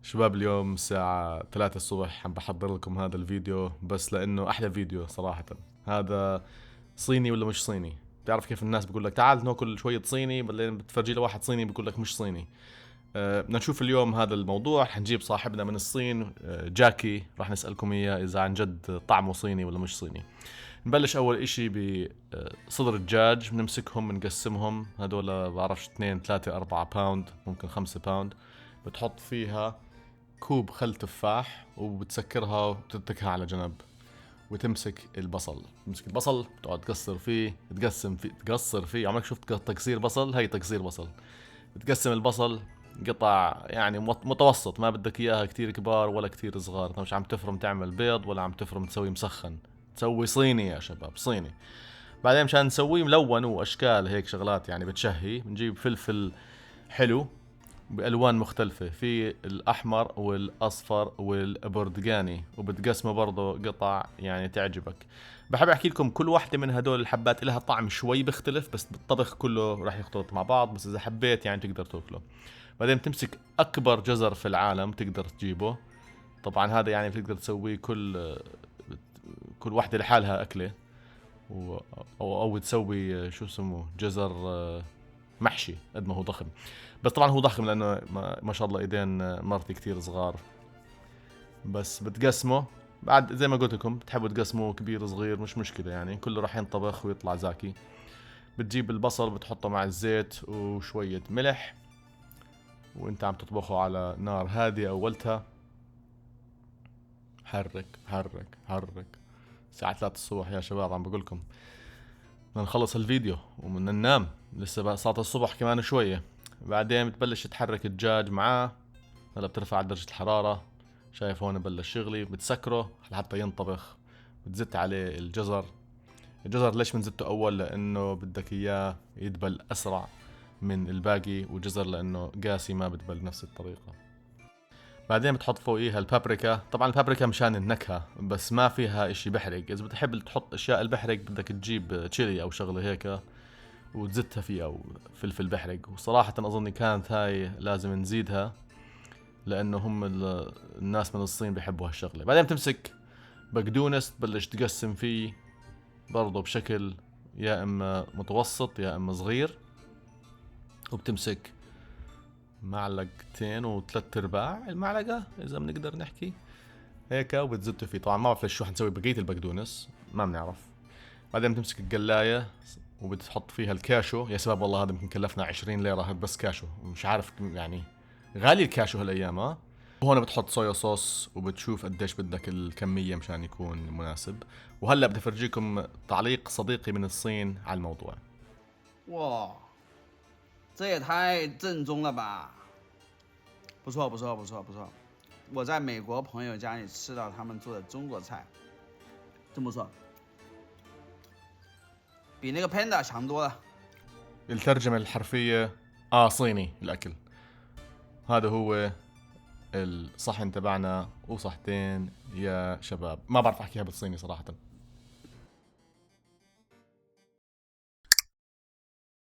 شباب اليوم الساعة 3 الصبح عم بحضر لكم هذا الفيديو بس لأنه أحلى فيديو صراحة. هذا صيني ولا مش صيني؟ بتعرف كيف الناس بقول لك تعال ناكل شوية صيني، بعدين بتفرجي له واحد صيني بقول لك مش صيني. بدنا نشوف اليوم هذا الموضوع. حنجيب صاحبنا من الصين، جاكي، راح نسألكم إياه إذا عن جد طعمه صيني ولا مش صيني. نبلش أول إشي بصدر الدجاج، بنمسكهم بنقسمهم، هدول بعرفش 2 3 4 باوند، ممكن 5 باوند. بتحط فيها كوب خل تفاح وبتسكرها وبتتركها على جنب. وتمسك البصل، تمسك البصل بتقعد تقصر فيه، تقسم فيه، تقصر فيه. عمرك شفت تقصير بصل؟ هي تقصير بصل. بتقسم البصل قطع يعني متوسط، ما بدك اياها كتير كبار ولا كتير صغار. انت مش عم تفرم تعمل بيض ولا عم تفرم تسوي مسخن، تسوي صيني يا شباب، صيني. بعدين مشان نسويه ملون واشكال هيك شغلات يعني بتشهي، بنجيب فلفل حلو بألوان مختلفة، في الأحمر والأصفر والبرتقاني، وبتقسمه برضه قطع يعني تعجبك. بحب أحكي لكم كل واحدة من هدول الحبات لها طعم شوي بيختلف، بس بالطبخ كله راح يختلط مع بعض، بس إذا حبيت يعني تقدر تاكله. بعدين تمسك أكبر جزر في العالم تقدر تجيبه. طبعا هذا يعني بتقدر تسويه كل واحدة لحالها أكلة. و... أو تسوي شو اسمه جزر محشي قد ما هو ضخم. بس طبعا هو ضخم لانه ما شاء الله ايدين مرتي كتير صغار. بس بتقسمه بعد زي ما قلت لكم، بتحبوا تقسموه كبير صغير مش مشكلة، يعني كله راح ينطبخ ويطلع زاكي. بتجيب البصل بتحطه مع الزيت وشوية ملح، وانت عم تطبخه على نار هادية اولتها. حرك حرك حرك. الساعة 3 الصبح يا شباب عم بقولكم. بدنا نخلص الفيديو وبدنا ننام، لسه بقى صارت الصبح كمان شوية. بعدين بتبلش تحرك الدجاج معاه. هلا بترفع درجة الحرارة، شايف هون بلش شغلي، بتسكره لحتى ينطبخ. بتزت عليه الجزر. الجزر ليش بنزته اول؟ لانه بدك اياه يدبل اسرع من الباقي، والجزر لانه قاسي ما بدبل بنفس الطريقة. بعدين بتحط فوقيها البابريكا. طبعا البابريكا مشان النكهة، بس ما فيها اشي بحرق. اذا بتحب تحط اشياء البحرق بدك تجيب تشيلي او شغلة هيك وتزتها فيه، او فلفل بحرق. وصراحة اظني كانت هاي لازم نزيدها، لانه هم الناس من الصين بيحبوا هالشغله. بعدين بتمسك بقدونس تبلش تقسم فيه برضه بشكل يا اما متوسط يا اما صغير. وبتمسك معلقتين وثلاث ارباع المعلقه اذا بنقدر نحكي هيك، وبتزته فيه. طبعا ما بعرف ليش شو حنسوي بقيه البقدونس، ما بنعرف. بعدين بتمسك القلايه وبتحط فيها الكاشو. يا سبب والله هذا يمكن كلفنا 20 ليره هذا بس كاشو، مش عارف يعني غالي الكاشو هالايام ها. وهون بتحط صويا صوص وبتشوف قديش بدك الكمية مشان يكون مناسب. وهلا بدي افرجيكم تعليق صديقي من الصين على الموضوع. 哇，这也太正宗了吧！不错，不错，不错，不错。我在美国朋友家里吃到他们做的中国菜，真不错，比那个 Panda 强多了。الترجمة الحرفية صيني الأكل. هذا هو الصحن تبعنا وصحتين يا شباب. ما بعرف أحكيها بالصيني صراحة.